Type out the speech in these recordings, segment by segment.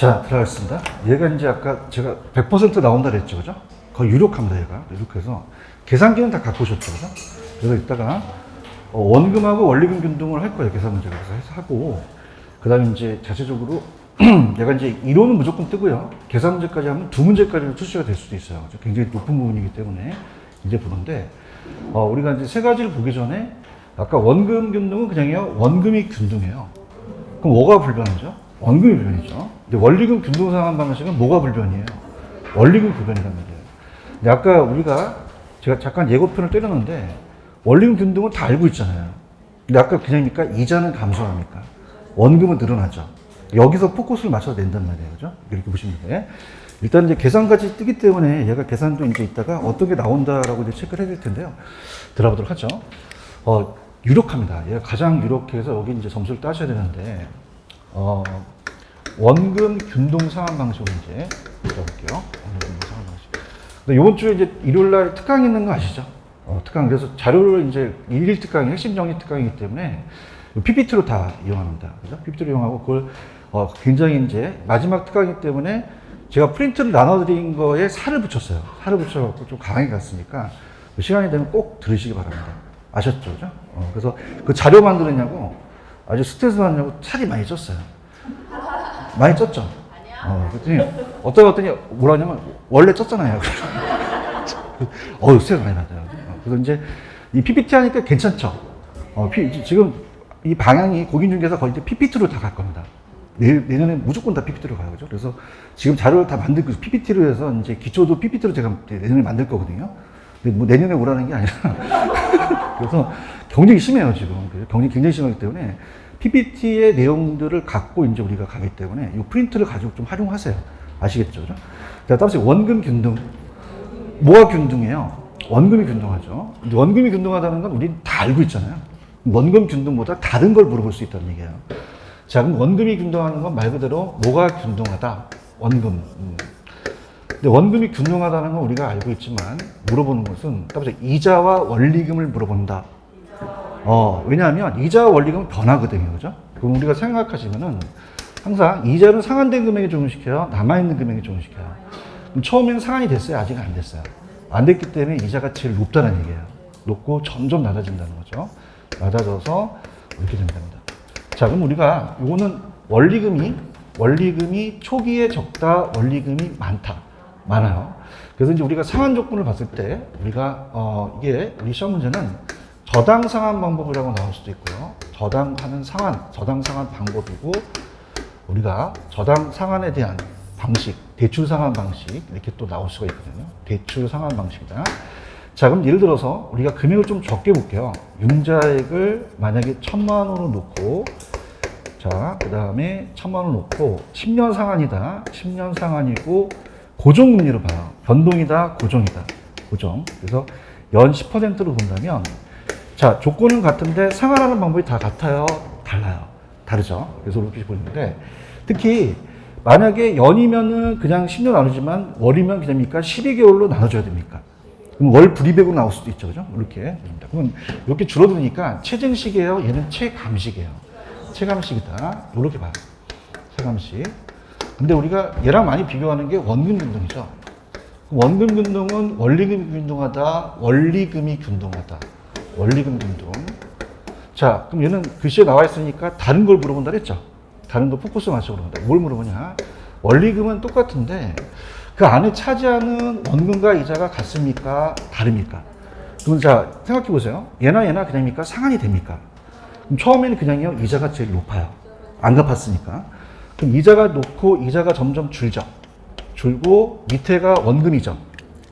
자, 들어가겠습니다. 얘가 이제 아까 제가 100% 나온다 그랬죠, 그죠? 거의 유력합니다, 얘가. 유력해서. 계산기는 다 갖고 오셨죠, 그죠? 그래서 이따가 원금하고 원리금 균등을 할 거예요, 계산 문제가. 그래서 해서 하고. 그 다음에 이제 자체적으로 얘가 이제 이론은 무조건 뜨고요. 계산 문제까지 하면 두 문제까지 출시가 될 수도 있어요. 굉장히 높은 부분이기 때문에 이제 보는데, 우리가 이제 세 가지를 보기 전에 아까 원금 균등은 그냥요, 원금이 균등해요. 그럼 뭐가 불변하죠? 원금이 불변이죠. 근데 원리금 균등 상환 방식은 뭐가 불변이에요? 원리금 불변이란 말이에요. 근데 아까 우리가 제가 잠깐 예고편을 때렸는데 원리금 균등은 다 알고 있잖아요. 근데 아까 그냥입니까? 이자는 감소합니까? 원금은 늘어나죠. 여기서 포커스를 맞춰서 낸단 말이에요. 그죠? 이렇게 보시면 돼. 일단 이제 계산까지 뜨기 때문에 얘가 계산도 이제 이따가 어떤 게 나온다라고 이제 체크를 해야 될 텐데요. 들어보도록 하죠. 유력합니다. 얘가 가장 유력해서 여기 이제 점수를 따셔야 되는데, 원금 균등 상환 방식으로 이제 들어볼게요. 원금 균등 상환 방식. 근데 이번 주에 이제 일요일 날 특강이 있는 거 아시죠? 특강. 그래서 자료를 이제 일일 특강이 핵심 정리 특강이기 때문에 PPT로 다 이용합니다. 그죠? PPT로 이용하고 그걸 굉장히 이제 마지막 특강이기 때문에 제가 프린트를 나눠드린 거에 살을 붙였어요. 살을 붙여갖고 좀 강하게 갔으니까 시간이 되면 꼭 들으시기 바랍니다. 아셨죠? 그죠? 그래서 그 자료 만들었냐고 아주 스트레스 받냐고 살이 많이 쪘어요. 많이 쪘죠? 그랬더니 어떠니 뭐라 하냐면 원래 쪘잖아요. 스트레스 많이 받아요. 그래서 이제 이 PPT 하니까 괜찮죠? 지금 이 방향이 고객중개사 거의 이제 PPT로 다 갈 겁니다. 내년에 무조건 다 PPT로 가요. 그죠? 그래서 지금 자료를 다 만들고 PPT로 해서 이제 기초도 PPT로 제가 내년에 만들 거거든요. 근데 뭐 내년에 오라는 게 아니라 그래서 경쟁이 심해요, 지금. 경쟁이 굉장히 심하기 때문에 PPT의 내용들을 갖고 이제 우리가 가기 때문에 이 프린트를 가지고 좀 활용하세요. 아시겠죠? 그죠? 자, 다음에 원금 균등. 뭐가 균등해요? 원금이 균등하죠. 근데 원금이 균등하다는 건 우린 다 알고 있잖아요. 원금 균등보다 다른 걸 물어볼 수 있다는 얘기예요. 자, 그럼 원금이 균등하는 건 말 그대로 뭐가 균등하다? 원금. 근데 원금이 균등하다는 건 우리가 알고 있지만 물어보는 것은 따라서 이자와 원리금을 물어본다. 왜냐하면 이자와 원리금은 변하거든요. 그죠? 그럼 우리가 생각하시면은 항상 이자는 상환된 금액에 적용시켜요? 남아있는 금액에 적용시켜요? 그럼 처음에는 상환이 됐어요? 아직 안 됐어요? 안 됐기 때문에 이자가 제일 높다는 얘기예요. 높고 점점 낮아진다는 거죠. 낮아져서 이렇게 된답니다. 자, 그럼 우리가 요거는 원리금이 초기에 적다, 원리금이 많아요. 그래서 이제 우리가 상환 조건을 봤을 때 우리가 이게 우리 시험 문제는 저당 상환 방법이라고 나올 수도 있고요. 저당 상환 방법이고 우리가 저당 상환에 대한 방식, 대출 상환 방식 이렇게 또 나올 수가 있거든요. 대출 상환 방식이다. 자, 그럼 예를 들어서 우리가 금액을 좀 적게 볼게요. 융자액을 만약에 1,000만 원으로 놓고, 자, 그 다음에 1,000만 원 놓고 10년 상환이다. 10년 상환이고 고정금리로 봐요. 변동이다, 고정이다. 고정. 그래서 연 10%로 본다면, 자, 조건은 같은데 상환하는 방법이 다 같아요? 달라요. 다르죠? 그래서 이렇게 보는데, 특히 만약에 연이면은 그냥 10년 나누지만 월이면 그냥입니까? 12개월로 나눠줘야 됩니까? 그럼 월 불이백으로 나올 수도 있죠. 그죠? 이렇게 됩니다. 그러면 이렇게 줄어드니까 최증식이에요? 얘는 최감식이에요. 최감식이다. 이렇게 봐요. 최감식. 근데 우리가 얘랑 많이 비교하는 게 원금 균등이죠. 원금 균등은 원리금이 균등하다, 원리금이 균등하다. 원리금 균등. 자, 그럼 얘는 글씨에 나와 있으니까 다른 걸 물어본다 그랬죠? 다른 거 포커스 맞춰 물어본다. 뭘 물어보냐? 원리금은 똑같은데 그 안에 차지하는 원금과 이자가 같습니까? 다릅니까? 그럼 자, 생각해 보세요. 얘나 그냥입니까? 상환이 됩니까? 그럼 처음에는 그냥요, 이자가 제일 높아요. 안 갚았으니까. 그럼 이자가 높고 이자가 점점 줄고 밑에가 원금이죠.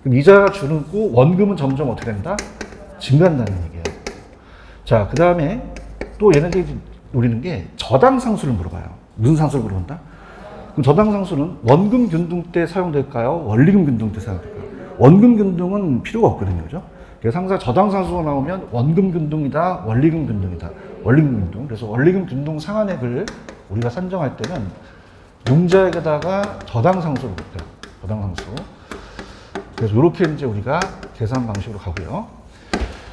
그럼 이자가 줄고 원금은 점점 어떻게 된다? 증가한다는 얘기예요. 자, 그 다음에 또 얘네들이 노리는 게 저당 상수를 물어봐요. 무슨 상수를 물어본다? 그럼 저당 상수는 원금 균등 때 사용될까요? 원리금 균등 때 사용될까요? 원금 균등은 필요가 없거든요. 그죠? 그래서 항상 저당 상수가 나오면 원금 균등이다, 원리금 균등이다. 원리금 균등. 그래서 원리금 균등 상환액을 우리가 산정할 때는 융자액에다가 저당 상수를 볼게요. 저당 상수. 그래서 이렇게 이제 우리가 계산 방식으로 가고요.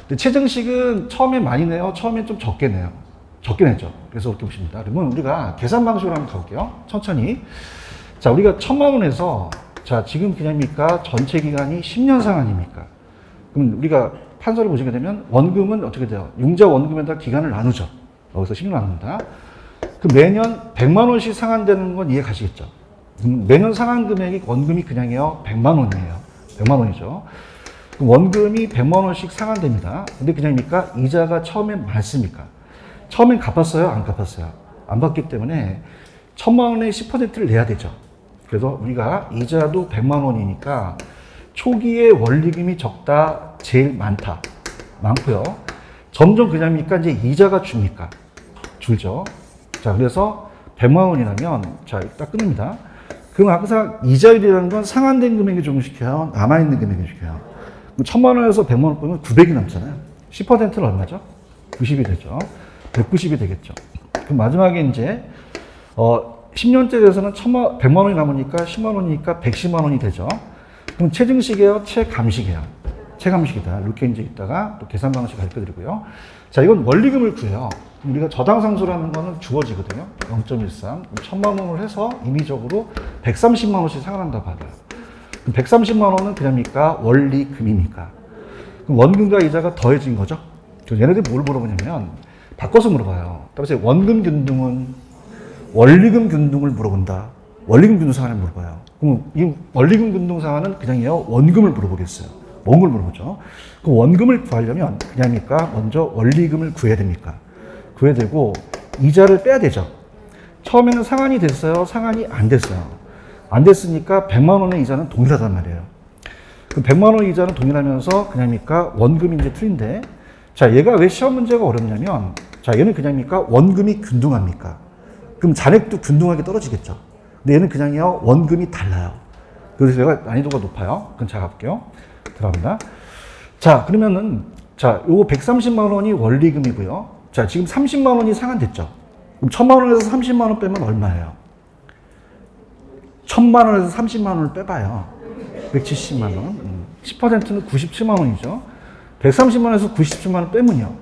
근데 최증식은 처음에 많이 내요? 처음에 좀 적게 내요? 적게 내죠. 그래서 이렇게 보십니다. 그러면 우리가 계산 방식으로 한번 가볼게요. 천천히. 자, 우리가 1,000만 원에서 자, 지금 그냥입니까? 전체 기간이 10년 상환입니까? 그럼 우리가 판서를 보시게 되면 원금은 어떻게 돼요? 융자 원금에다 기간을 나누죠. 여기서 10년 나눕니다. 그 매년 100만 원씩 상환되는 건 이해 가시겠죠? 매년 상환 금액이 원금이 그냥이요 100만 원이에요. 100만 원이죠. 그럼 원금이 100만 원씩 상환됩니다. 근데 그냥입니까? 이자가 처음엔 많습니까? 처음엔 갚았어요? 안 갚았어요? 안 받기 때문에 1,000만 원의 10%를 내야 되죠. 그래서 우리가 이자도 100만 원이니까 초기에 원리금이 적다, 제일 많다. 많고요. 점점 그냥입니까? 이제 이자가 줍니까? 줄죠. 자, 그래서 100만 원이라면, 자, 딱 끊습니다. 그럼 항상 이자율이라는 건 상환된 금액이 조금씩해요. 남아있는 금액이 시켜요. 1,000만 원에서 100만 원 빼면 900이 남잖아요. 10%는 얼마죠? 90이 되죠. 190이 되겠죠. 그럼 마지막에 이제, 10년째 돼서는 100만 원이 남으니까 10만 원이니까 110만 원이 되죠. 그럼 체증식이에요? 체감식이에요? 체감식이다. 이렇게 이제 있다가 또 계산 방식 가르쳐 드리고요. 자, 이건 원리금을 구해요. 우리가 저당상수라는 거는 주어지거든요. 0.13. 1,000만 원을 해서 임의적으로 130만 원씩 상환한다고 받아요. 그럼 130만 원은 그냥입니까? 원리금입니까? 그럼 원금과 이자가 더해진 거죠. 그래서 얘네들이 뭘 물어보냐면 바꿔서 물어봐요. 따라서 원금 균등은 원리금 균등을 물어본다. 원리금 균등 상환을 물어봐요. 그럼 이 원리금 균등 상환은 그냥요 원금을 물어보겠어요. 원금을 물어보죠. 그 원금을 구하려면 그냥입니까? 먼저 원리금을 구해야 됩니까? 구해야 되고 이자를 빼야 되죠. 처음에는 상환이 됐어요? 상환이 안 됐어요? 안 됐으니까 100만 원의 이자는 동일하단 말이에요. 그 100만 원 이자는 동일하면서 그냥입니까? 원금이 이제 틀린데 자, 얘가 왜 시험 문제가 어렵냐면 자, 얘는 그냥입니까? 원금이 균등합니까? 그럼 잔액도 균등하게 떨어지겠죠. 근데 얘는 그냥요 원금이 달라요. 그래서 얘가 난이도가 높아요. 그럼 제가 갈게요. 들어갑니다. 자, 그러면은 자, 요거 130만 원이 원리금이고요. 자, 지금 30만 원이 상환됐죠. 그럼 1,000만 원에서 30만 원 빼면 얼마예요? 1,000만 원에서 30만 원을 빼봐요. 170만 원. 10%는 97만 원이죠. 130만 원에서 97만 원 빼면요.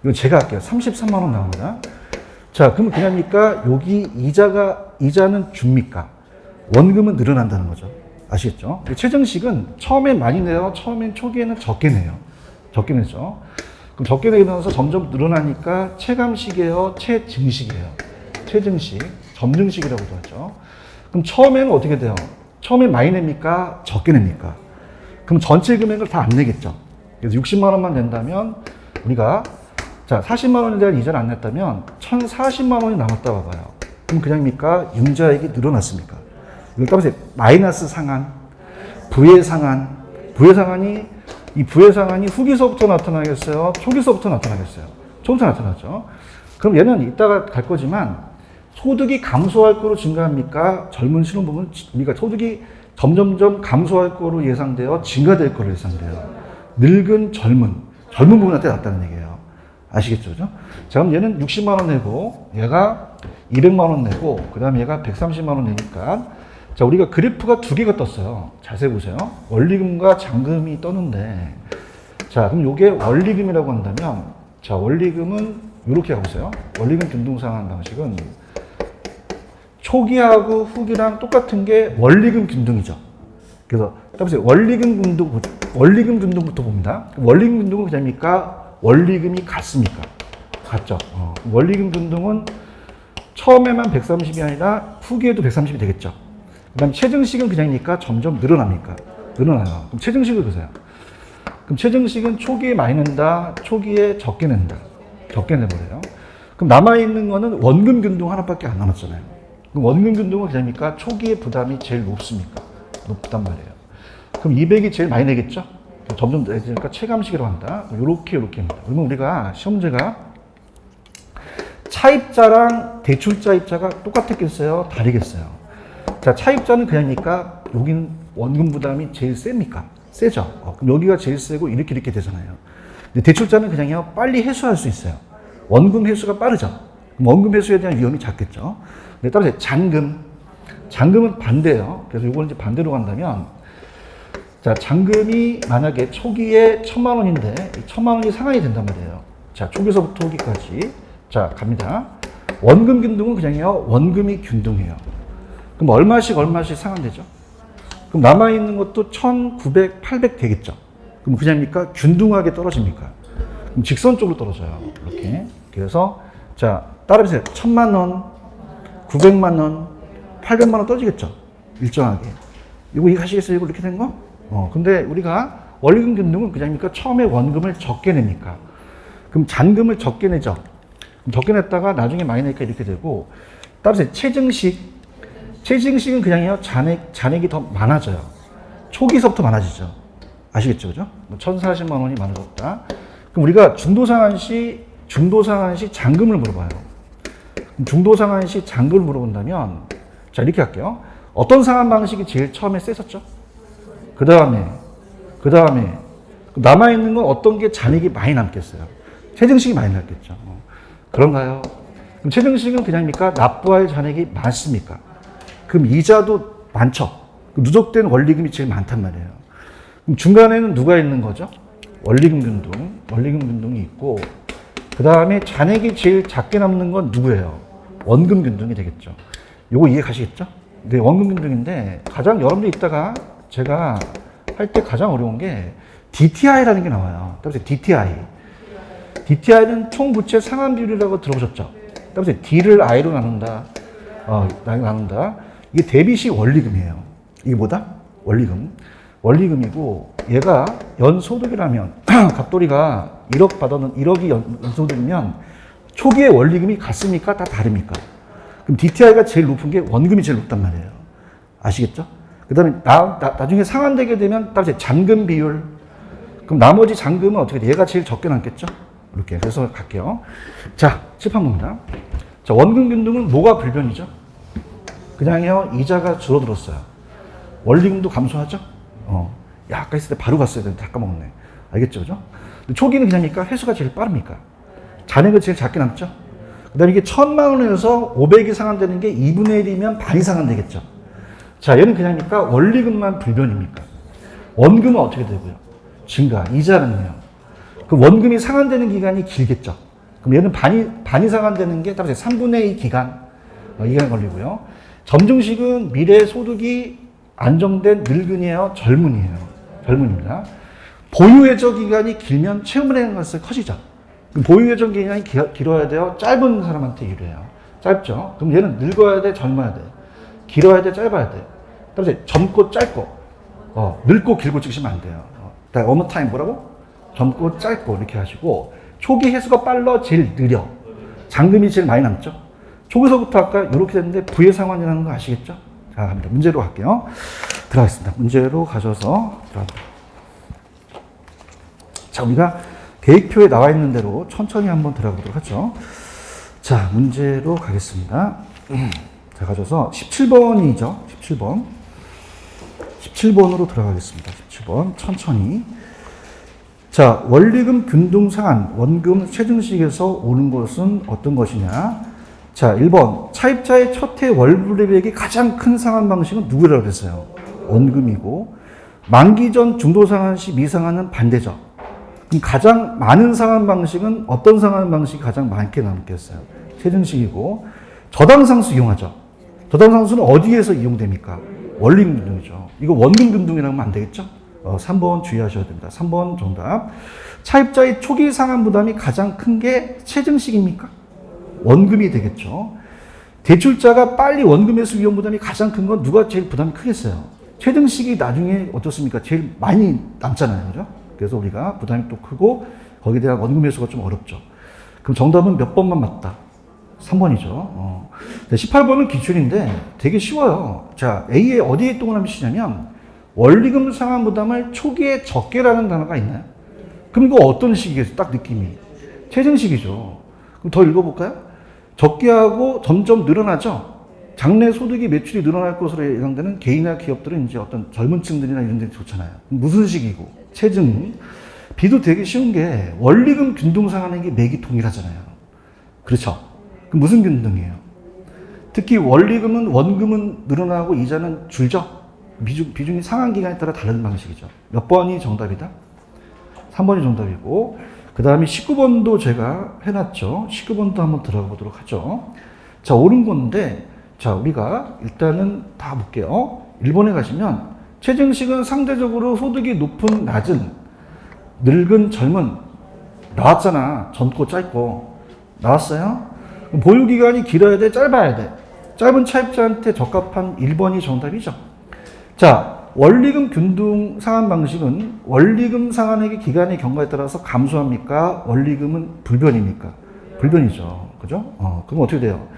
이건 제가 할게요. 33만 원 나옵니다. 자, 그러면 그냥입니까? 여기 이자는 줍니까? 원금은 늘어난다는 거죠. 아시겠죠? 최정식은 처음엔 많이 내요. 처음엔 초기에는 적게 내요. 적게 내죠. 그럼 적게 내면서 점점 늘어나니까 체감식이에요. 체증식이에요. 체증식. 점증식이라고도 하죠. 그럼 처음에는 어떻게 돼요? 처음엔 많이 냅니까? 적게 냅니까? 그럼 전체 금액을 다 안 내겠죠. 그래서 60만 원만 낸다면 우리가 자, 40만 원에 대한 이자를 안 냈다면 1,040만 원이 남았다 봐봐요. 그럼 그냥입니까? 융자액이 늘어났습니까? 이걸 따라서 마이너스 상환, 부의 상환, 이 부의 상환이 후기서부터 나타나겠어요? 초기서부터 나타나겠어요? 초기부터 나타나죠. 그럼 얘는 이따가 갈 거지만 소득이 감소할 거로 증가합니까? 젊은 신혼부부는 우리가 소득이 점점점 감소할 거로 예상돼요? 증가될 거로 예상돼요? 늙은 젊은 부분한테 낫다는 얘기예요. 아시겠죠? 그죠? 자, 그럼 얘는 60만 원 내고 얘가 200만 원 내고 그 다음에 얘가 130만 원 내니까 자, 우리가 그래프가 두 개가 떴어요. 자세히 보세요. 원리금과 잔금이 떴는데 자, 그럼 이게 원리금이라고 한다면 자, 원리금은 이렇게 해보세요. 원리금 균등상환 방식은 초기하고 후기랑 똑같은 게 원리금 균등이죠. 그래서 따라서 원리금 균등부터 봅니다. 원리금 균등은 그냥입니까? 원리금이 같습니까? 같죠. 원리금 균등은 처음에만 130이 아니라 후기에도 130이 되겠죠. 그 다음에 체증식은 그냥입니까? 점점 늘어납니까? 늘어나요. 그럼 체증식을 보세요. 그럼 체증식은 초기에 많이 낸다, 초기에 적게 낸다. 적게 내버려요. 그럼 남아있는 거는 원금 균등 하나밖에 안 남았잖아요. 그럼 원금 균등은 그냥입니까? 초기에 부담이 제일 높습니까? 높단 말이에요. 그럼 200이 제일 많이 내겠죠? 점점 내니까 체감식이라고 한다. 요렇게 합니다. 그러면 우리가 시험 문제가 차입자랑 대출자입자가 똑같았겠어요? 다르겠어요? 자, 차입자는 그냥이니까 여기는 원금 부담이 제일 셉니까? 세죠? 그럼 여기가 제일 세고 이렇게 되잖아요. 근데 대출자는 그냥요 빨리 회수할 수 있어요. 원금 회수가 빠르죠? 그럼 원금 회수에 대한 위험이 작겠죠? 근데 따라서 잔금은 반대예요. 그래서 이걸 이제 반대로 간다면 자, 잔금이 만약에 초기에 1,000만 원인데 1,000만 원이 상환이 된단 말이에요. 자, 초기서부터 후기까지. 자, 갑니다. 원금 균등은 그냥요 원금이 균등해요. 그럼 얼마씩 상환되죠? 그럼 남아있는 것도 1900, 800 되겠죠? 그럼 그냥입니까? 균등하게 떨어집니까? 그럼 직선적으로 떨어져요. 이렇게. 그래서, 자, 따라해보세요. 1000만 원, 900만 원, 800만 원 떨어지겠죠? 일정하게. 이거 이해하시겠어요? 이거 이렇게 된 거? 근데 우리가 원리금 균등은 그냥입니까? 처음에 원금을 적게 냅니까? 그럼 잔금을 적게 내죠? 그럼 적게 냈다가 나중에 많이 내니까 이렇게 되고, 따라서 체증식은 그냥요, 잔액이 더 많아져요. 초기서부터 많아지죠. 아시겠죠? 그죠? 1040만 원이 많아졌다. 그럼 우리가 중도상환 시 잔금을 물어봐요. 중도상환 시 잔금을 물어본다면, 자, 이렇게 할게요. 어떤 상환 방식이 제일 처음에 셌었죠? 그 다음에, 남아있는 건 어떤 게 잔액이 많이 남겠어요? 체증식이 많이 남겠죠. 그런가요? 그럼 체증식은 그냥입니까? 납부할 잔액이 많습니까? 그럼 이자도 많죠? 누적된 원리금이 제일 많단 말이에요. 그럼 중간에는 누가 있는 거죠? 원리금 균등이 있고, 그 다음에 잔액이 제일 작게 남는 건 누구예요? 원금 균등이 되겠죠. 요거 이해 가시겠죠? 네, 원금 균등인데, 가장 여러분들 이따가 제가 할 때 가장 어려운 게 DTI라는 게 나와요. 따라서 DTI는 총부채 상환 비율이라고 들어보셨죠? 따라서 D를 I로 나눈다. 이게 대비시 원리금이에요. 이게 뭐다? 원리금이고, 얘가 연소득이라면, 갑돌이가 1억이 연소득이면, 초기에 원리금이 같습니까? 다 다릅니까? 그럼 DTI가 제일 높은 게 원금이 제일 높단 말이에요. 아시겠죠? 그 다음에 나중에 상환되게 되면 따라서 잔금 비율. 그럼 나머지 잔금은 어떻게 돼? 얘가 제일 적게 남겠죠? 이렇게. 그래서 갈게요. 자, 칠판 봅니다. 자, 원금 균등은 뭐가 불변이죠? 그냥요, 이자가 줄어들었어요. 원리금도 감소하죠? 야, 아까 했을 때 바로 갔어야 되는데 다 까먹었네. 알겠죠? 그죠? 초기는 그냥입니까? 회수가 제일 빠릅니까? 잔액은 제일 작게 남죠? 그 다음에 이게 1000만 원에서 500이 상환되는 게 2분의 1이면 반이 상환되겠죠? 자, 얘는 그냥입니까? 원리금만 불변입니까? 원금은 어떻게 되고요? 증가. 이자는요? 그 원금이 상환되는 기간이 길겠죠? 그럼 얘는 반이 상환되는 게 따라서 3분의 2 기간, 이 기간 걸리고요. 점증식은 미래 소득이 안정된 늙은이에요? 젊은입니다. 보유예정 기간이 길면 채무라는 것은 커지죠? 그럼 보유예정 기간이 길어야 돼요? 짧은 사람한테 유리해요. 짧죠? 그럼 얘는 늙어야 돼? 젊어야 돼? 길어야 돼? 짧아야 돼? 따라서 젊고 짧고, 늙고 길고 찍으시면 안 돼요. one more time 뭐라고? 젊고 짧고 이렇게 하시고, 초기 회수가 빨라 제일 느려. 잔금이 제일 많이 남죠? 초기서부터 아까 이렇게 됐는데 부의 상환이라는 거 아시겠죠? 자, 갑니다. 문제로 갈게요. 들어가겠습니다. 문제로 가셔서 들어갑니다. 자, 우리가 계획표에 나와 있는 대로 천천히 한번 들어가보도록 하죠. 자, 문제로 가겠습니다. 자, 가셔서 17번이죠. 17번으로 들어가겠습니다. 17번. 천천히. 자, 원리금 균등 상환, 원금 체증식에서 오는 것은 어떤 것이냐? 자, 1번. 차입자의 첫 해 월불입액이 가장 큰 상환 방식은 누구라고 그랬어요? 원금이고, 만기 전 중도 상환 시 미상환은 반대죠. 그럼 가장 많은 상환 방식은 어떤 상환 방식이 가장 많게 남겠어요? 체증식이고, 저당상수 이용하죠. 저당상수는 어디에서 이용됩니까? 원리금 균등이죠. 이거 원금 균등이라고 하면 안 되겠죠? 3번 주의하셔야 됩니다. 3번 정답. 차입자의 초기 상환 부담이 가장 큰 게 체증식입니까? 원금이 되겠죠. 대출자가 빨리 원금 회수 위험 부담이 가장 큰 건 누가 제일 부담이 크겠어요? 체증식이 나중에 어떻습니까? 제일 많이 남잖아요. 그죠? 그래서 우리가 부담이 또 크고 거기에 대한 원금 회수가 좀 어렵죠. 그럼 정답은 몇 번만 맞다? 3번이죠. 18번은 기출인데 되게 쉬워요. 자, A에 어디에 동그라미 치냐면 원리금 상환 부담을 초기에 적게라는 단어가 있나요? 그럼 이거 어떤 식이겠어요? 딱 느낌이. 체증식이죠. 그럼 더 읽어볼까요? 적게 하고 점점 늘어나죠? 장래 소득이 매출이 늘어날 것으로 예상되는 개인이나 기업들은 이제 어떤 젊은 층들이나 이런 데 좋잖아요. 무슨 식이고? 체증. B도 되게 쉬운 게 원리금 균등 상환액이 매기 동일하잖아요. 그렇죠? 그럼 무슨 균등이에요? 특히 원리금은 원금은 늘어나고 이자는 줄죠? 비중이 상환 기간에 따라 다른 방식이죠. 몇 번이 정답이다? 3번이 정답이고, 그 다음에 19번도 제가 해놨죠. 19번도 한번 들어가 보도록 하죠. 자, 옳은 건데, 자, 우리가 일단은 다 볼게요. 일본에 가시면 최증식은 상대적으로 소득이 높은, 낮은, 늙은, 젊은 나왔잖아. 젊고 짧고 나왔어요. 보유기간이 길어야 돼, 짧아야 돼. 짧은 차입자한테 적합한 1번이 정답이죠. 자, 원리금 균등 상환 방식은 원리금 상환액의 기간의 경과에 따라서 감소합니까? 원리금은 불변입니까? 불변이죠. 그죠? 그럼 어떻게 돼요?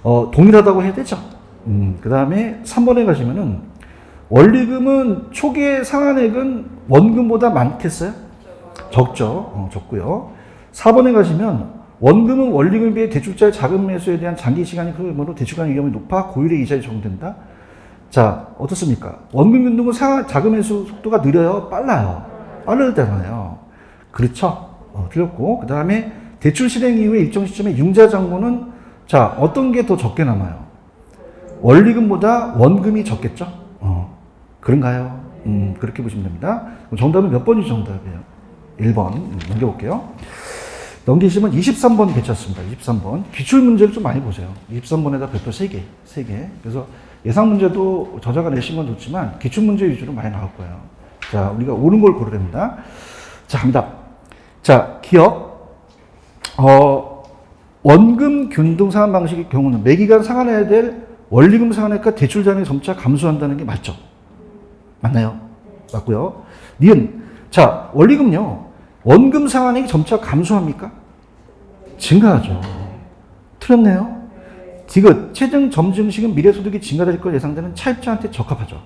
동일하다고 해야 되죠. 그 다음에 3번에 가시면은 원리금은 초기의 상환액은 원금보다 많겠어요? 적죠. 적고요. 4번에 가시면 원금은 원리금에 비해 대출자의 자금 매수에 대한 장기 시간이 크므로 대출관 위험이 높아 고율의 이자에 적용된다. 자, 어떻습니까? 원금 균등은 자금 매수 속도가 느려요? 빨라요? 빠르잖아요. 그렇죠? 틀렸고, 그 다음에 대출 실행 이후에 일정 시점에 융자 잔고는 자, 어떤 게 더 적게 남아요? 원리금보다 원금이 적겠죠? 그런가요? 그렇게 보시면 됩니다. 그럼 정답은 몇 번이 정답이에요? 1번. 넘겨볼게요. 넘기시면 23번 괜찮습니다. 23번. 기출문제를 좀 많이 보세요. 23번에다 별표 3개. 그래서 예상 문제도 저자가 내신 건 좋지만 기출문제 위주로 많이 나올 거예요. 자, 우리가 옳은 걸 고르야 됩니다. 자, 갑니다. 자, 기억. 원금 균등 상환 방식의 경우는 매기간 상환해야 될 원리금 상환액과 대출 잔액이 점차 감소한다는 게 맞죠? 맞나요? 맞고요. 니은. 자, 원리금요. 원금 상환액이 점차 감소합니까? 증가하죠. 틀렸네요. 디귿. 체증 점증식은 미래소득이 증가될 걸 예상되는 차입자한테 적합하죠.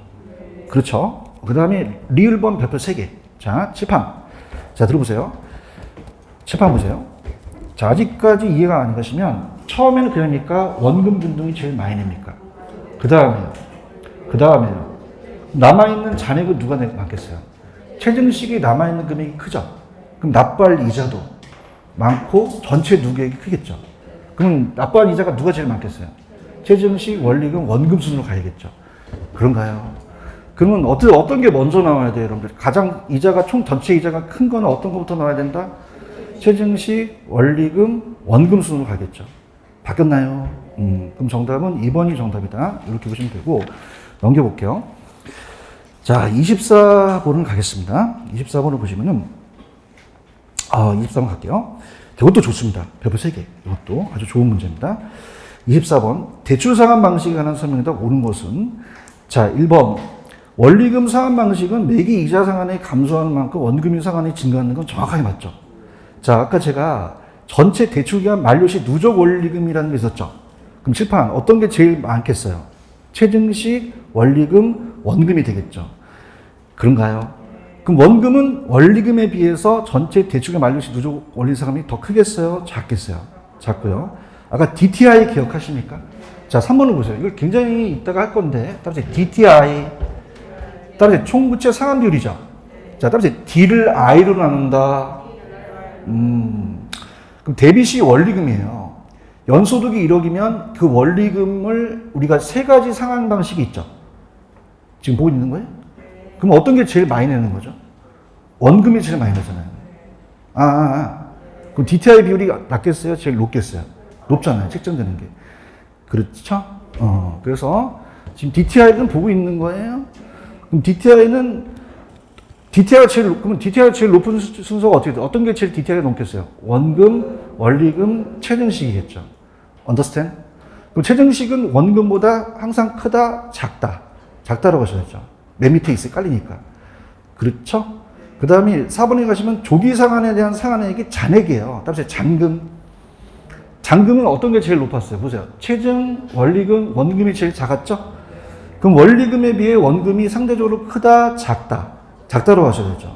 그렇죠. 그 다음에 리을번 별표 3개. 자, 칠판. 자, 들어보세요. 칠판 보세요. 자, 아직까지 이해가 안 가시면 처음에는 그럽니까? 원금 균등이 제일 많이 냅니까? 그 다음에요. 남아있는 잔액은 누가 많겠어요? 최증식이 남아있는 금액이 크죠? 그럼 납부할 이자도 많고 전체 누계액이 크겠죠? 그럼 납부할 이자가 누가 제일 많겠어요? 최증식, 원리금, 원금 순으로 가야겠죠? 그런가요? 그러면 어떤 게 먼저 나와야 돼요, 여러분들? 가장 이자가 전체 이자가 큰 거는 어떤 것부터 나와야 된다? 최증식, 원리금, 원금 순으로 가겠죠? 바뀌었나요? 그럼 정답은 2번이 정답이다. 이렇게 보시면 되고, 넘겨볼게요. 자, 24번을 가겠습니다. 24번을 보시면은, 24번 갈게요. 이것도 좋습니다. 별표 3개. 이것도 아주 좋은 문제입니다. 24번. 대출 상환 방식에 관한 설명에다 옳은 것은, 자, 1번. 원리금 상환 방식은 매기 이자 상환이 감소하는 만큼 원금이 상환이 증가하는 건 정확하게 맞죠. 자, 아까 제가 전체 대출기간 만료시 누적 원리금이라는 게 있었죠. 그럼 칠판 어떤 게 제일 많겠어요? 최증식, 원리금, 원금이 되겠죠. 그런가요? 그럼 원금은 원리금에 비해서 전체 대출기간 만료시 누적 원리 상환이 더 크겠어요? 작겠어요? 작고요. 아까 DTI 기억하십니까? 자, 3번을 보세요. 이걸 굉장히 이따가 할 건데, 따라서 DTI, 따라서 총부채 상환 비율이죠. 자, 따라서 D를 I로 나눈다. 그럼 대비시 원리금이에요. 연소득이 1억이면 그 원리금을 우리가 3가지 상환 방식이 있죠. 지금 보고 있는 거예요? 그럼 어떤 게 제일 많이 내는 거죠? 원금이 제일 많이 내잖아요. 그럼 DTI 비율이 낮겠어요? 제일 높겠어요? 높잖아요. 책정되는 게. 그렇죠? 그래서 지금 DTI는 보고 있는 거예요. 그럼 DTI가 제일 높은 순서가 어떻게 돼? 어떤 게 제일 DTI가 높겠어요? 원금, 원리금, 최증식이겠죠. Understand? 그럼 최증식은 원금보다 항상 크다, 작다. 작다라고 하셔야죠. 맨 밑에 있어요. 깔리니까. 그렇죠? 그 다음에 4번에 가시면 조기 상환에 대한 상환액이 잔액이에요. 따라서 잔금. 잔금은 어떤 게 제일 높았어요? 보세요. 최증, 원리금, 원금이 제일 작았죠? 그럼 원리금에 비해 원금이 상대적으로 크다, 작다. 작다로 하셔야 되죠.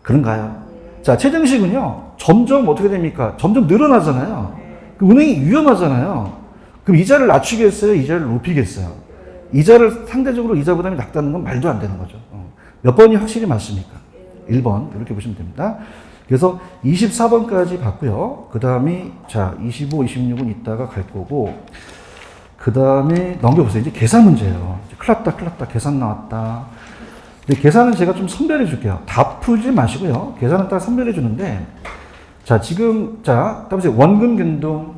그런가요? 자, 최증식은요, 점점 어떻게 됩니까? 점점 늘어나잖아요. 그 은행이 위험하잖아요. 그럼 이자를 낮추겠어요? 이자를 높이겠어요? 이자를 상대적으로 이자 부담이 낮다는 건 말도 안 되는 거죠. 몇 번이 확실히 맞습니까? 1번. 이렇게 보시면 됩니다. 그래서 24번까지 봤고요. 그 다음에, 자, 25, 26은 이따가 갈 거고, 그 다음에 넘겨보세요. 이제 계산 문제예요. 이제 큰일 났다. 계산 나왔다. 근데 계산은 제가 좀 선별해 줄게요. 다 풀지 마시고요. 계산은 딱 선별해 주는데, 자, 지금, 자, 따라서 원금 균등,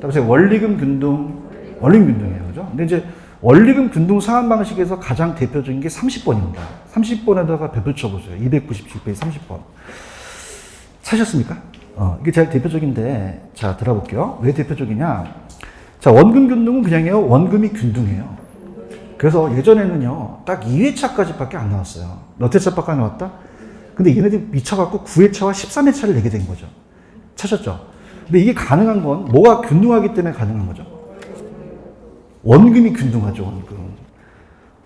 따라서 원리금 균등, 원리금 균등이에요. 그죠? 근데 이제 원리금 균등 상환 방식에서 가장 대표적인 게 30번입니다. 30번에다가 배표 쳐보세요. 297페이지 30번. 찾으셨습니까? 이게 제일 대표적인데, 자, 들어볼게요. 왜 대표적이냐? 자, 원금 균등은 그냥요, 원금이 균등해요. 그래서 예전에는요, 딱 2회차까지 밖에 안 나왔어요. 몇 회차밖에 안 나왔다? 근데 얘네들이 미쳐갖고 9회차와 13회차를 내게 된 거죠. 찾았죠? 근데 이게 가능한 건 뭐가 균등하기 때문에 가능한 거죠? 원금이 균등하죠, 원금.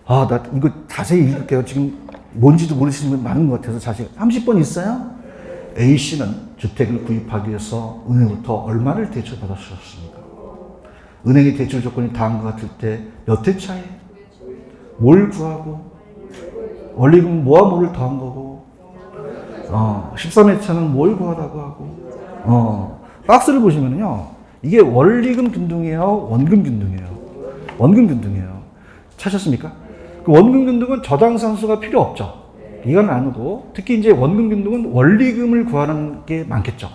아, 나 이거 자세히 읽을게요. 지금 뭔지도 모르시는 분 많은 것 같아서 자세히. 30번 있어요? A씨는 주택을 구입하기 위해서 은행부터 얼마를 대출받았었습니까? 은행의 대출 조건이 다한 것 같을 때 몇 회차에 뭘 구하고 원리금 뭐와 뭐를 더한 거고 13회차는 뭘 구하라고 하고 박스를 보시면요 이게 원리금 균등이에요, 원금 균등이에요. 원금 균등이에요. 찾으셨습니까? 그 원금 균등은 저당산수가 필요 없죠. 이건 나누고 특히 이제 원금 균등은 원리금을 구하는 게 많겠죠.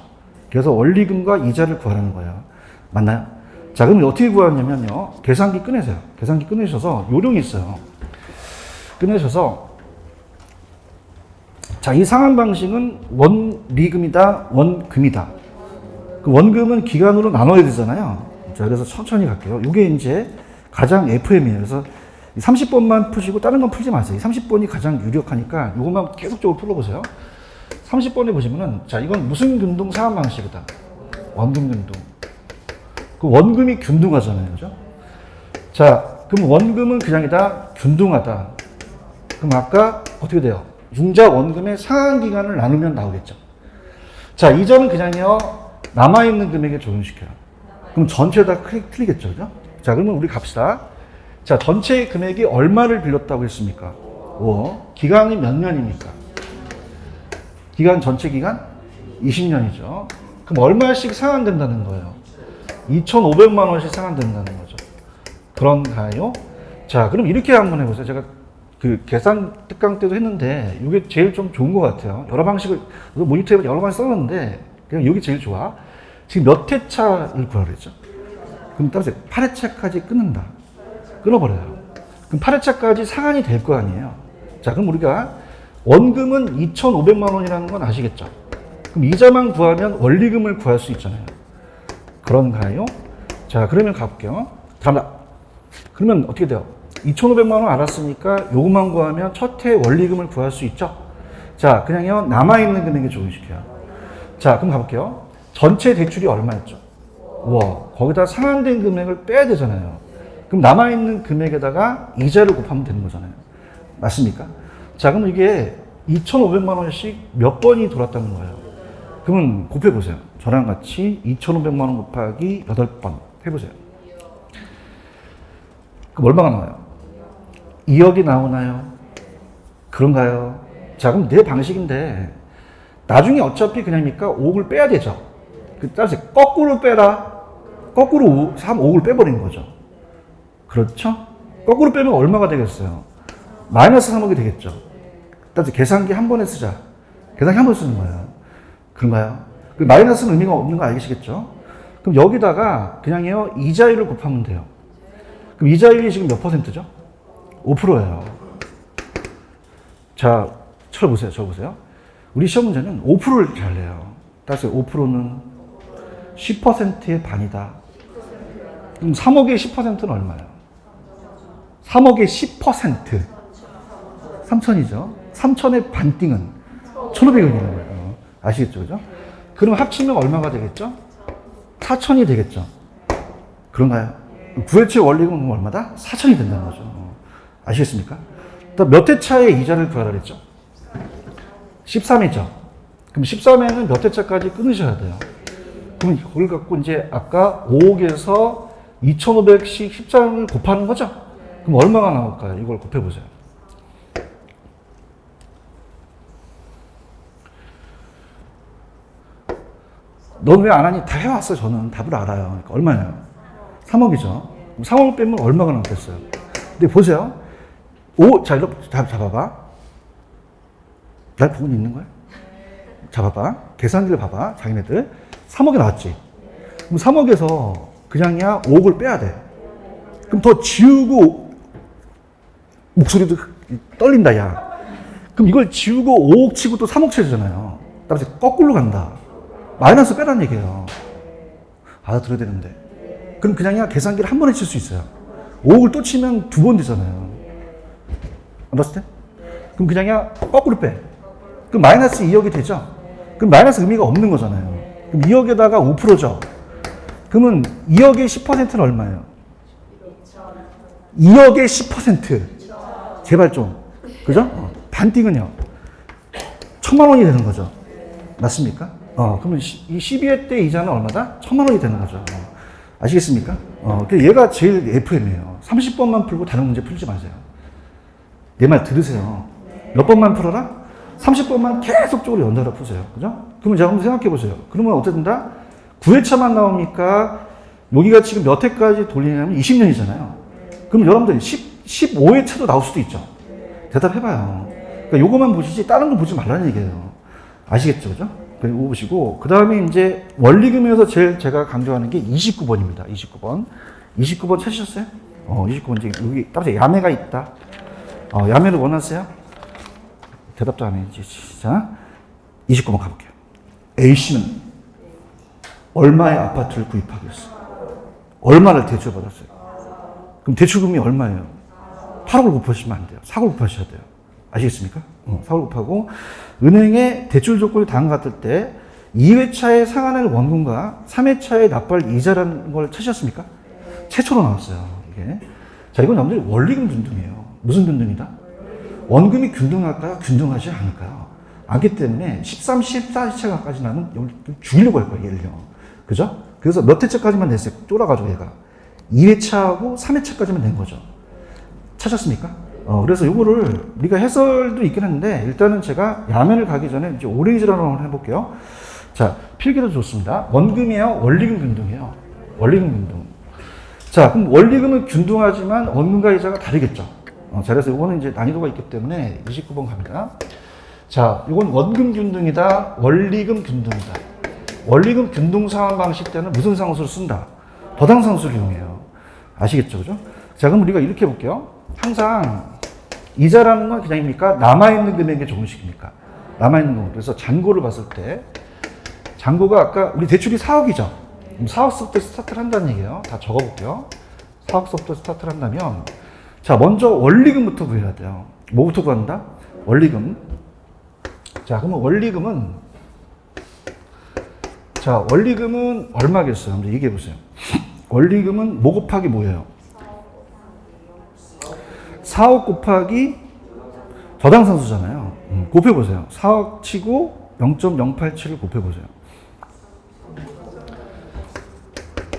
그래서 원리금과 이자를 구하라는 거예요. 맞나요? 자, 그럼 어떻게 구하냐면요. 계산기 꺼내세요. 계산기 꺼내셔서 요령이 있어요. 꺼내셔서 자, 이 상환 방식은 원리금이다, 원금이다. 그 원금은 기간으로 나눠야 되잖아요. 자, 그래서 천천히 갈게요. 이게 이제 가장 FM이에요. 그래서 30번만 푸시고 다른 건 풀지 마세요. 30번이 가장 유력하니까 이것만 계속적으로 풀어보세요. 30번에 보시면은 자, 이건 무슨 균등 상환 방식이다. 원금 균등. 그 원금이 균등하잖아요. 그죠? 자, 그럼 원금은 그냥이다. 균등하다. 그럼 아까 어떻게 돼요? 융자 원금의 상환 기간을 나누면 나오겠죠. 자, 이자는 그냥요. 남아있는 금액에 적용시켜요. 그럼 전체다 틀리겠죠. 그죠? 자, 그러면 우리 갑시다. 자, 전체 금액이 얼마를 빌렸다고 했습니까? 5억. 기간이 몇 년입니까? 기간, 전체 기간? 20년이죠. 그럼 얼마씩 상환된다는 거예요? 2,500만 원씩 상환된다는 거죠. 그런가요? 자, 그럼 이렇게 한번 해보세요. 제가 그 계산 특강 때도 했는데 이게 제일 좀 좋은 것 같아요. 여러 방식을 모니터에 여러 방식 써놨는데 그냥 여기 제일 좋아. 지금 몇 회차를 구하라 그랬죠? 그럼 따라서 8회차까지 끊는다. 끊어버려요. 그럼 8회차까지 상환이 될 거 아니에요. 자, 그럼 우리가 원금은 2,500만 원이라는 건 아시겠죠? 그럼 이자만 구하면 원리금을 구할 수 있잖아요. 그런가요? 자, 그러면 가볼게요. 다음, 그러면 어떻게 돼요? 2,500만 원 알았으니까 요것만 구하면 첫 해 원리금을 구할 수 있죠? 자, 그냥요, 남아있는 금액에 적용시켜요. 자, 그럼 가볼게요. 전체 대출이 얼마였죠? 우와, 거기다 상환된 금액을 빼야 되잖아요. 그럼 남아있는 금액에다가 이자를 곱하면 되는 거잖아요. 맞습니까? 자, 그럼 이게 2,500만 원씩 몇 번이 돌았다는 거예요. 그러면 곱해보세요. 저랑 같이 2,500만 원 곱하기 8번 해보세요. 그럼 얼마가 나와요? 2억이 나오나요? 그런가요? 자, 그럼 내 방식인데 나중에 어차피 그냥니까 5억을 빼야 되죠. 따라서 거꾸로 빼라. 거꾸로 5억을 빼버린 거죠. 그렇죠? 거꾸로 빼면 얼마가 되겠어요? 마이너스 3억이 되겠죠. 따라서 계산기 한 번에 쓰자. 계산기 한 번 쓰는 거예요. 그런가요? 그 마이너스는 의미가 없는 거 알겠시겠죠? 그럼 여기다가 그냥요 이자율을 곱하면 돼요. 그럼 이자율이 지금 몇 %죠? 5%예요. 자, 쳐보세요. 쳐보세요. 우리 시험 문제는 5%를 잘 내요. 따라서 5%는 10%의 반이다. 그럼 3억의 10%는 얼마예요? 3억의 10%. 3천이죠. 3천의 반띵은 1,500원이라는 거예요. 아시겠죠? 그죠? 그럼 합치면 얼마가 되겠죠? 4천이 되겠죠. 그런가요? 9회차 원리금은 얼마다? 4천이 된다는 거죠. 아시겠습니까? 몇 회차에 이자를 구하라 그랬죠? 13회죠. 그럼 13회는 몇 회차까지 끊으셔야 돼요. 그럼 그걸 갖고 이제 아까 5억에서 2,500씩 13을 곱하는 거죠? 그럼 얼마가 나올까요? 이걸 곱해보세요. 넌 왜 안 하니? 다 해왔어, 저는. 답을 알아요. 그러니까 얼마예요? 3억이죠. 3억 빼면 얼마가 남겠어요? 근데 보세요. 자, 이렇게 잡아봐. 날 보고 있는 거야? 잡아봐. 계산기를 봐봐. 자기네들. 3억이 나왔지. 그럼 3억에서 그냥이야 5억을 빼야 돼. 그럼 더 지우고 목소리도 떨린다, 야. 그럼 이걸 지우고 5억 치고 또 3억 쳐야잖아요. 따라서 거꾸로 간다. 마이너스 빼라는 얘기예요. 알아들어야 되는데. 그럼 그냥 계산기를 한 번에 칠 수 있어요. 5억을 또 치면 2번 되잖아요. 알았을 때? 그럼 그냥 거꾸로 빼. 그럼 마이너스 2억이 되죠? 그럼 마이너스 의미가 없는 거잖아요. 그럼 2억에다가 5%죠? 그러면 2억의 10%는 얼마예요? 2억의 10%. 제발 좀. 그죠? 반띵은요? 1,000만 원이 되는 거죠. 맞습니까? 그러면 이 12회 때 이자는 얼마다? 1,000만 원이 되는 거죠. 아시겠습니까? 얘가 제일 FM이에요. 30번만 풀고 다른 문제 풀지 마세요. 내 말 들으세요. 몇 번만 풀어라? 30번만 계속적으로 연달아 푸세요. 그죠? 그러면 제가 한번 생각해 보세요. 그러면 어떻게 된다? 9회차만 나오니까 여기가 지금 몇 회까지 돌리냐면 20년이잖아요. 그럼 여러분들 15회차도 나올 수도 있죠. 대답해봐요. 그러니까 요거만 보시지 다른 거 보지 말라는 얘기예요. 아시겠죠? 그죠? 그리고 보시고 그 다음에 이제 원리금에서 제일 제가 강조하는 게 29번입니다. 29번. 29번 찾으셨어요? 29번 이제 여기 따라서 야매가 있다. 야매를 원하세요? 대답도 안 해야지. 자, 29번 가볼게요. A씨는 얼마의 아파트를 구입하겠어요? 얼마를 대출받았어요? 그럼 대출금이 얼마예요? 8억을 곱하시면 안 돼요. 4억을 곱하셔야 돼요. 아시겠습니까? 4억을 곱하고 은행의 대출 조건이 다음과 같을 때 2회차에 상환할 원금과 3회차에 납부할 이자라는 걸 찾으셨습니까? 최초로 나왔어요. 이게. 자, 이건 여러분들이 원리금 균등이에요. 무슨 균등이다? 원금이 균등할까요? 균등하지 않을까요? 않기 때문에 13, 14회차까지 나면 죽이려고 할 거예요, 얘를요. 그죠? 그래서 몇 회차까지만 냈어요. 쫄아가지고 얘가. 2회차하고 3회차까지만 낸 거죠. 찾았습니까? 그래서 요거를 우리가 해설도 있긴 한데 일단은 제가 야면을 가기 전에 이제 오레이즈라는 걸 한번 해볼게요. 자, 필기도 좋습니다. 원금이에요? 원리금 균등이에요? 원리금 균등. 자, 그럼 원리금은 균등하지만 원금과 이자가 다르겠죠. 자, 그래서 요거는 이제 난이도가 있기 때문에 29번 갑니다. 자, 이건 원금 균등이다, 원리금 균등이다. 원리금 균등 상환 방식 때는 무슨 상수를 쓴다? 더당 상수를 이용해요. 아시겠죠, 그죠? 자, 그럼 우리가 이렇게 해볼게요. 항상 이자라는 건 그냥입니까? 남아있는 금액의 조금씩입니까? 남아있는 금. 그래서 잔고를 봤을 때 잔고가 아까 우리 대출이 4억이죠? 그럼 4억서부터 스타트를 한다는 얘기예요. 다 적어볼게요. 4억서부터 스타트를 한다면 자, 먼저 원리금부터 구해야 돼요. 뭐부터 구한다? 원리금. 자, 그러면 원리금은 얼마겠어요? 한번 얘기해 보세요. 원리금은 뭐 곱하기 뭐예요? 4억 곱하기 저당상수잖아요. 곱해보세요. 4억 치고 0.087을 곱해보세요.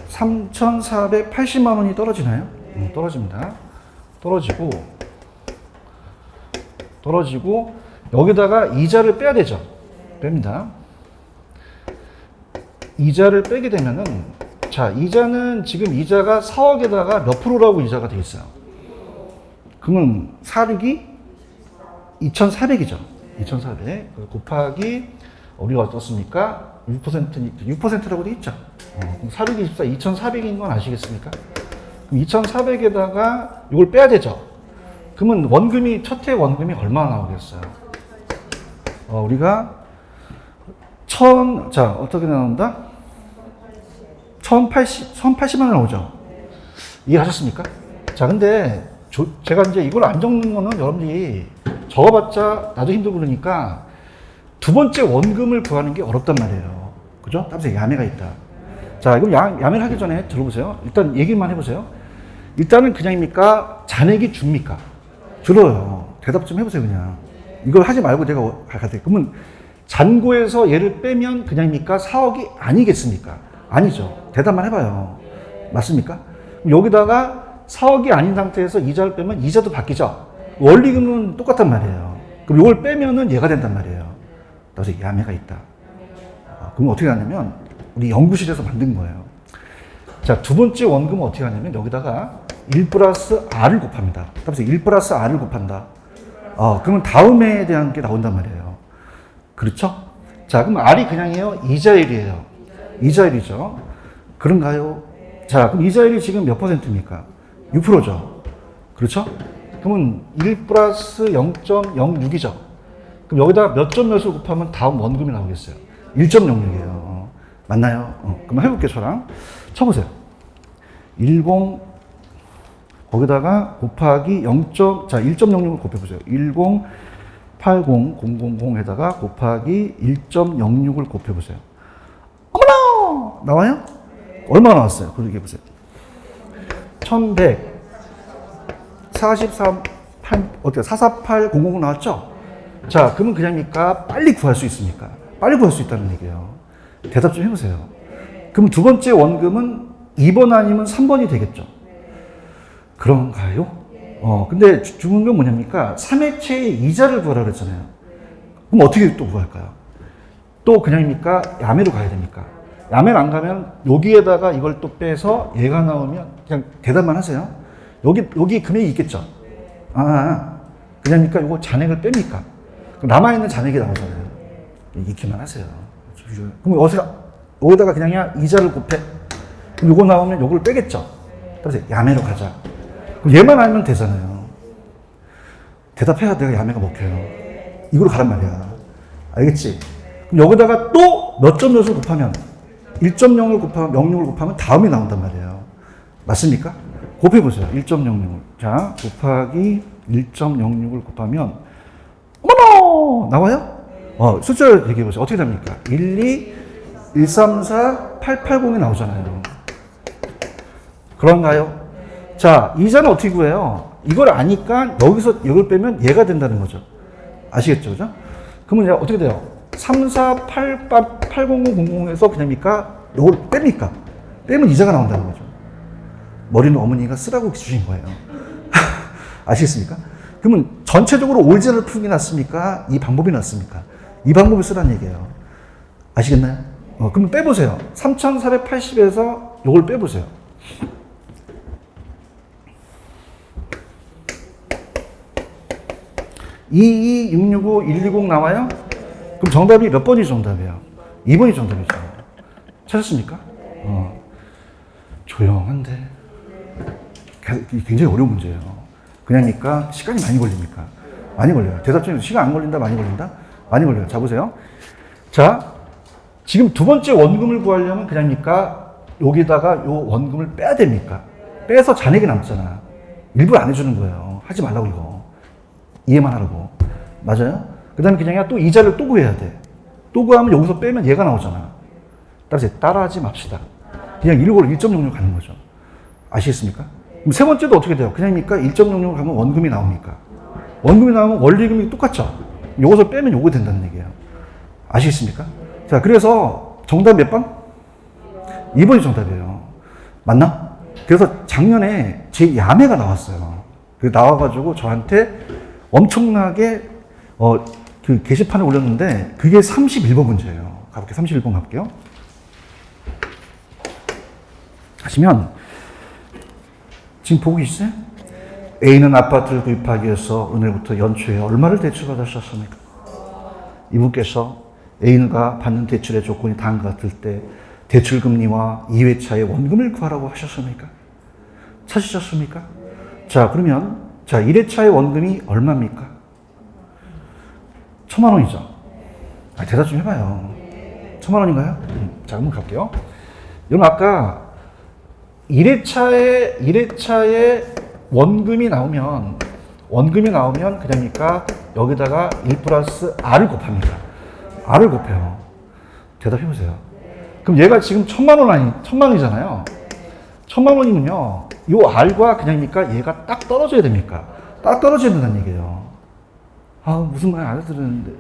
3,480만 원이 떨어지나요? 떨어집니다. 떨어지고 여기다가 이자를 빼야 되죠. 뺍니다. 이자를 빼게 되면은 자, 이자는 지금 이자가 4억에다가 몇 프로라고 이자가 돼 있어요. 그러면 4륙이 2,400이죠. 2,400 곱하기 우리가 어떻습니까? 6%라고 돼 있죠. 4륙이 24, 2,400인 건 아시겠습니까? 그럼 2,400에다가 이걸 빼야 되죠. 그러면 원금이 첫 해 원금이 얼마 나오겠어요? 우리가 자, 어떻게 나온다? 1,080만 원 나오죠. 이해하셨습니까? 자, 근데 제가 이제 이걸 안 적는 거는 여러분들이 적어봤자 나도 힘들고 그러니까 두 번째 원금을 구하는 게 어렵단 말이에요. 그죠? 따라서 야매가 있다. 자, 이거 야매를 하기 전에 들어보세요. 일단 얘기만 해보세요. 일단은 그냥입니까? 잔액이 줍니까? 줄어요. 대답 좀 해보세요, 그냥. 이걸 하지 말고 제가 갈게요. 그러면 잔고에서 얘를 빼면 그냥입니까? 4억이 아니겠습니까? 아니죠. 대답만 해봐요. 맞습니까? 그럼 여기다가 4억이 아닌 상태에서 이자를 빼면 이자도 바뀌죠. 원리금은 똑같단 말이에요. 그럼 이걸 빼면은 얘가 된단 말이에요. 그래서 야매가 있다. 그럼 어떻게 하냐면 우리 연구실에서 만든 거예요. 자, 두 번째 원금은 어떻게 하냐면 여기다가 1 플러스 R을 곱합니다. 그래서 1 플러스 R을 곱한다. 그러면 다음에 대한 게 나온단 말이에요. 그렇죠? 자, 그럼 R이 그냥이에요? 이자율이에요. 이자율이죠. 그런가요? 자, 그럼 이자율이 지금 몇 %입니까? 6%죠. 그렇죠? 그러면 1 플러스 0.06이죠. 그럼 여기다 몇 점 몇을 곱하면 다음 원금이 나오겠어요? 1.06이에요. 맞나요? 그럼 해볼게요, 저랑. 쳐보세요. 10, 거기다가 곱하기 1.06을 곱해보세요. 10, 80, 000에다가 곱하기 1.06을 곱해보세요. 어머나! 나와요? 얼마 나왔어요? 그렇게 해보세요. 1100, 44, 448000 나왔죠? 자, 그러면 그냥입니까? 빨리 구할 수 있습니까? 빨리 구할 수 있다는 얘기예요. 대답 좀 해보세요. 그럼 두 번째 원금은 2번 아니면 3번이 되겠죠? 그런가요? 근데 중요한 건 뭐냐니까 3회체의 이자를 구하라 그랬잖아요. 그럼 어떻게 또 구할까요? 또 그냥입니까? 야매로 가야 됩니까? 야매를 안 가면 여기에다가 이걸 또 빼서 얘가 나오면 그냥 대답만 하세요. 여기 금액이 있겠죠? 그냥입니까? 이거 잔액을 뺍니까? 남아있는 잔액이 나오잖아요. 익히만 하세요. 그럼 여기다가 그냥 이자를 곱해. 그럼 요거 나오면 요걸 빼겠죠? 그래서 야매로 가자. 그럼 얘만 알면 되잖아요. 대답해야 내가 야매가 먹혀요. 이걸로 가란 말이야. 알겠지? 그럼 여기다가 또 몇 점 몇을 곱하면 1.0을 곱하면 06을 곱하면 다음이 나온단 말이에요. 맞습니까? 곱해보세요. 1.06을. 자, 곱하기 1.06을 곱하면 어머나! 나와요? 숫자를 얘기해보세요. 어떻게 됩니까? 1, 2, 1, 3, 4, 8, 8, 0이 나오잖아요. 그런가요? 자, 이자는 어떻게 구해요? 이걸 아니까 여기서 이걸 빼면 얘가 된다는 거죠. 아시겠죠? 그죠? 그러면 이제 어떻게 돼요? 3, 4, 8, 8, 0, 00에서 그냥입니까? 이걸 뺍니까? 빼면 이자가 나온다는 거죠. 머리는 어머니가 쓰라고 주신 거예요. 아시겠습니까? 그러면 전체적으로 오리지널 풀기 낫습니까? 이 방법이 낫습니까? 이 방법을 쓰라는 얘기예요. 아시겠나요? 그럼 빼보세요. 3480에서 이걸 빼보세요. 22665, 120 나와요? 그럼 정답이 몇 번이 정답이에요? 2번이 정답이죠. 찾았습니까? 조용한데. 굉장히 어려운 문제예요. 그냥입니까? 시간이 많이 걸립니까? 많이 걸려요. 대답 중에 시간 안 걸린다? 많이 걸린다? 많이 걸려요. 자, 보세요. 자, 지금 두 번째 원금을 구하려면 그냥입니까? 여기다가 요 원금을 빼야 됩니까? 빼서 잔액이 남잖아. 일부러 안 해주는 거예요. 하지 말라고 이거. 이해만 하라고. 맞아요? 그 다음에 그냥 또 이자를 또 구해야 돼. 또 구하면 여기서 빼면 얘가 나오잖아. 따라서 따라하지 맙시다. 그냥 1.06 가는 거죠. 아시겠습니까? 그럼 세 번째도 어떻게 돼요? 그냥입니까? 1.06 가면 원금이 나옵니까? 원금이 나오면 원리금이 똑같죠? 요것을 빼면 요거 된다는 얘기예요. 아시겠습니까? 자, 그래서 정답 몇 번? 2번이 정답이에요. 맞나? 그래서 작년에 제 야매가 나왔어요. 그 나와가지고 저한테 엄청나게 그 게시판에 올렸는데 그게 31번 문제예요. 가볼게요. 31번 가볼게요. 하시면 지금 보고 계시죠? A는 아파트를 구입하기 위해서 오늘부터 연초에 얼마를 대출받으셨습니까? 이분께서 A가 받는 대출의 조건이 다음과 같을 때 대출금리와 2회차의 원금을 구하라고 하셨습니까? 찾으셨습니까? 자, 그러면 1회차의 원금이 얼마입니까? 1000만 원이죠. 대답 좀 해봐요. 1000만 원인가요? 자, 한번 갈게요. 여러분 아까 1회차에 원금이 나오면 그냥입니까? 여기다가 1 플러스 R을 곱합니까? R을 곱해요. 대답해보세요. 그럼 얘가 지금 1000만 원이잖아요. 1000만 원이면요. 이 R과 그냥입니까? 얘가 딱 떨어져야 됩니까? 딱 떨어져야 된다는 얘기예요. 무슨 말 알아들었는데.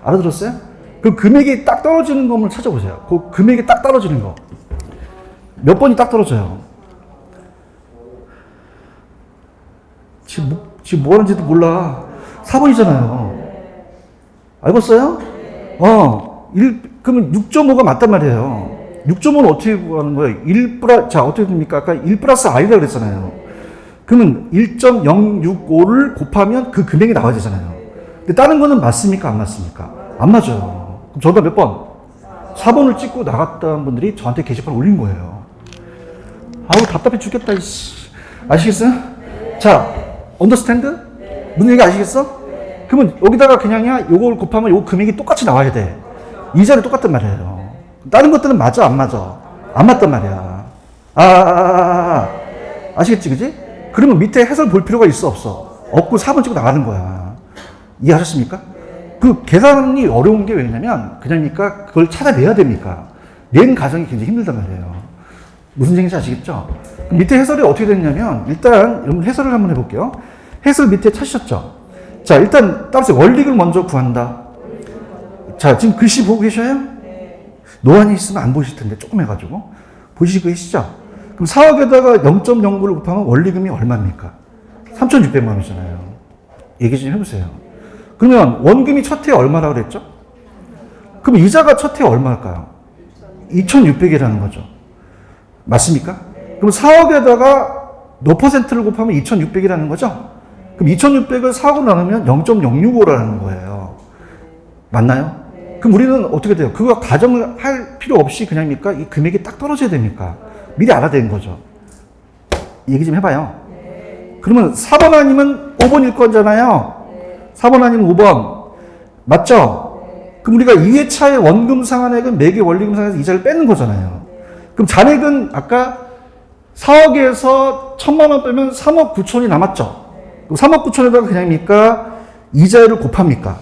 알아들었어요? 그 금액이 딱 떨어지는 것을 찾아보세요. 그 금액이 딱 떨어지는 거. 몇 번이 딱 떨어져요? 지금 뭐 하는지도 몰라. 4번이잖아요. 알겠어요? 그러면 6.5가 맞단 말이에요. 6.5는 어떻게 구하는 거예요? 자, 어떻게 됩니까? 아까 1 플러스 R이라고 그랬잖아요. 그러면 1.065를 곱하면 그 금액이 나와야 되잖아요. 근데 다른 거는 맞습니까? 안 맞습니까? 안 맞아요. 그럼 정답 몇 번? 4번을 찍고 나갔던 분들이 저한테 게시판 올린 거예요. 답답해 죽겠다, 이씨. 아시겠어요? 자, 언더스탠드? 무슨 얘기 아시겠어? 그러면 여기다가 그냥이야 요걸 곱하면 요 금액이 똑같이 나와야 돼. 이자를 똑같단 말이에요. 다른 것들은 맞아 안 맞아? 안 맞단 말이야. 아시겠지 그지? 그러면 밑에 해설 볼 필요가 있어 없어? 없고 4번 찍고 나가는 거야. 이해하셨습니까? 그 계산이 어려운 게 왜냐면 그냥니까 그걸 찾아내야 됩니까? 낸 과정이 굉장히 힘들단 말이에요. 무슨 얘기인지 아시겠죠? 밑에 해설이 어떻게 됐냐면 일단 여러분 해설을 한번 해볼게요. 해설 밑에 찾으셨죠? 자 일단 따라서 원리를 먼저 구한다. 자 지금 글씨 보고 계셔요? 노안이 있으면 안 보실 텐데 조금 해가지고 보시고 계시죠? 그럼 4억에다가 0.09를 곱하면 원리금이 얼마입니까? 3,600만 원이잖아요. 얘기 좀 해보세요. 그러면 원금이 첫 해에 얼마라고 그랬죠? 그럼 이자가 첫 해에 얼마일까요? 2,600이라는 거죠. 맞습니까? 그럼 4억에다가 몇 퍼센트를 곱하면 2,600이라는 거죠? 그럼 2,600을 4억으로 나누면 0.065라는 거예요. 맞나요? 그럼 우리는 어떻게 돼요? 그거 가정을 할 필요 없이 그냥입니까? 이 금액이 딱 떨어져야 됩니까? 미리 알아야 되는 거죠. 얘기 좀 해봐요. 그러면 4번 아니면 5번일 거잖아요. 4번 아니면 5번. 맞죠? 그럼 우리가 2회차의 원금 상환액은 매개 원리금 상환에서 이자를 빼는 거잖아요. 그럼 잔액은 아까 4억에서 1,000만 원 빼면 3억 9천이 남았죠. 그럼 3억 9천에다가 그냥입니까? 이자를 곱합니까?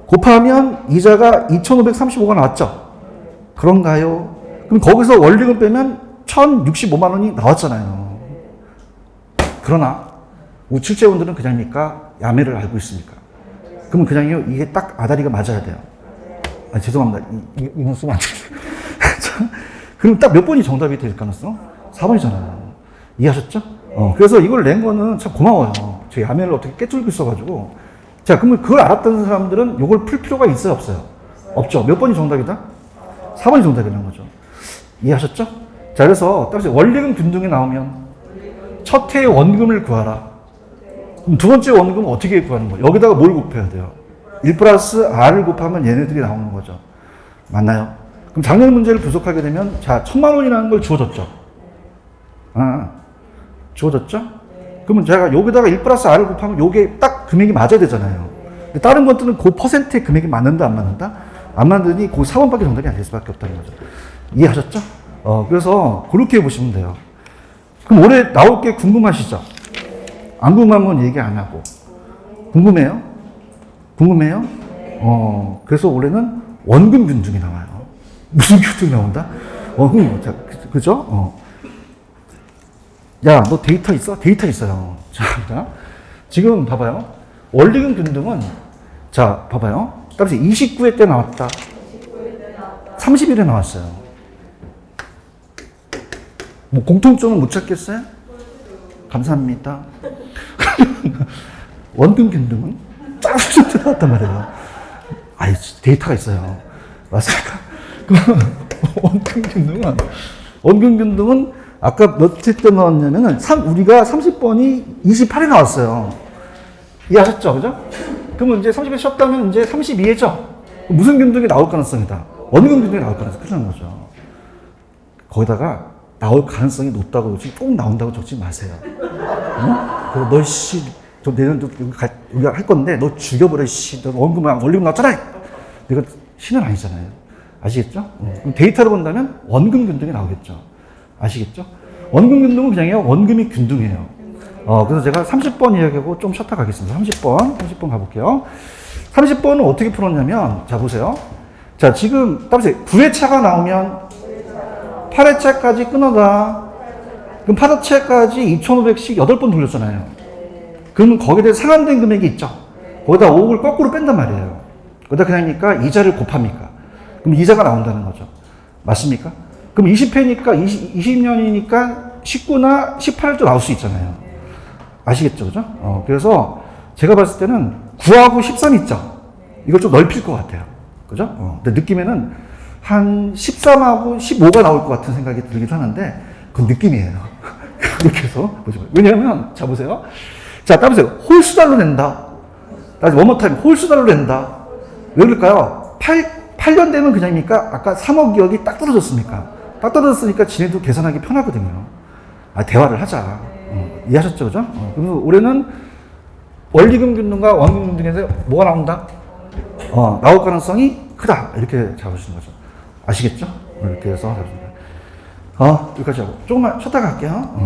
곱하면 이자가 2,535가 나왔죠. 그런가요? 그럼 거기서 원리금 빼면 1,065만 원이 나왔잖아요. 그러나 우출제원들은 그냥입니까? 야매를 알고 있습니까? 그러면 그냥요 이게 딱 아다리가 맞아야 돼요. 죄송합니다. 이건 쓰면 안 돼요. 그럼 딱 몇 번이 정답이 될 가능성? 4번이잖아요. 이해하셨죠? 그래서 이걸 낸 거는 참 고마워요. 제 야매를 어떻게 깨뚫고 있어가지고. 자, 그러면 그걸 알았던 사람들은 이걸 풀 필요가 있어요, 없어요? 없죠. 몇 번이 정답이다? 4번이 정답이라는 거죠. 이해하셨죠? 자, 그래서 따라서 원리금 균등이 나오면 첫 해의 원금을 구하라. 그럼 두 번째 원금은 어떻게 구하는 거예요? 여기다가 뭘 곱해야 돼요? 1 플러스 R을 곱하면 얘네들이 나오는 거죠. 맞나요? 그럼 작년 문제를 분석하게 되면 자, 1,000만 원이라는 걸 주어졌죠. 주어졌죠? 그러면 제가 여기다가 1 플러스 R을 곱하면 요게 딱 금액이 맞아야 되잖아요. 근데 다른 것들은 그 퍼센트의 금액이 맞는다, 안 맞는다? 안 맞으니 그 4번밖에 정답이 안 될 수밖에 없다는 거죠. 이해하셨죠? 그래서 그렇게 해보시면 돼요. 그럼 올해 나올 게 궁금하시죠? 안 궁금하면 얘기 안 하고. 궁금해요? 궁금해요? 그래서 올해는 원금 균등이 나와요. 무슨 균등이 나온다? 자, 그죠? 야, 너 데이터 있어? 데이터 있어요. 자, 지금 봐봐요. 원리금 균등은, 자, 봐봐요. 따라서 29회 때 나왔다. 30일에 나왔어요. 뭐 공통점은 못 찾겠어요? 감사합니다. 원금 균등은 쫙 나왔단 말이에요. 아이, 데이터가 있어요. 맞습니까? 원금 균등은 아까 몇 회 때 나왔냐면은, 우리가 30번이 28에 나왔어요. 이해하셨죠? 그죠? 그러면 이제 30회 쉬었다면 이제 32회죠? 무슨 균등이 나올 가능성이다? 원금 균등이 나올 가능성이 크다는 거죠. 거기다가 나올 가능성이 높다고 꼭 나온다고 적지 마세요. 응? 너 씨, 내년도 우리가 할 건데 너 죽여버려 씨. 너 원리금 나왔잖아. 내가 신은 아니잖아요. 아시겠죠? 그럼 데이터로 본다면 원금 균등이 나오겠죠. 아시겠죠? 원금 균등은 그냥요 원금이 균등해요. 그래서 제가 30번 이야기하고 좀 쉬었다 가겠습니다. 30번 가볼게요. 30번은 어떻게 풀었냐면, 자, 보세요. 자, 지금, 따라서 9회차가 나오면 8회차까지 끊어가. 그럼 8회차까지 2,500씩 8번 돌렸잖아요. 그러면 거기에 대해 상환된 금액이 있죠. 거기다 5억을 거꾸로 뺀단 말이에요. 거기다 그냥니까 이자를 곱합니까? 그럼 이자가 나온다는 거죠. 맞습니까? 그럼 20회니까 20년이니까 19나 18도 나올 수 있잖아요. 아시겠죠? 그죠? 그래서 제가 봤을 때는 9하고 13 있죠? 이걸 좀 넓힐 것 같아요. 그죠? 근데 느낌에는 한 13하고 15가 나올 것 같은 생각이 들기도 하는데, 그건 느낌이에요. 그렇게 해서 보시면. 왜냐면, 자, 보세요. 자, 따보세요. 홀수달로 낸다. 다시 원모타임, 홀수달로 낸다. 왜 그럴까요? 8년 되면 그냥입니까? 아까 3억 2억이 딱 떨어졌습니까? 딱 떨어졌으니까 지네도 계산하기 편하거든요. 대화를 하자. 이해하셨죠? 그죠? 그래서 올해는 원리금 균등과 원금 균등에서 뭐가 나온다? 나올 가능성이 크다. 이렇게 잡으시는 거죠. 아시겠죠? 이렇게 해서 잡으시면 돼요. 여기까지 하고. 조금만 쉬었다가 할게요.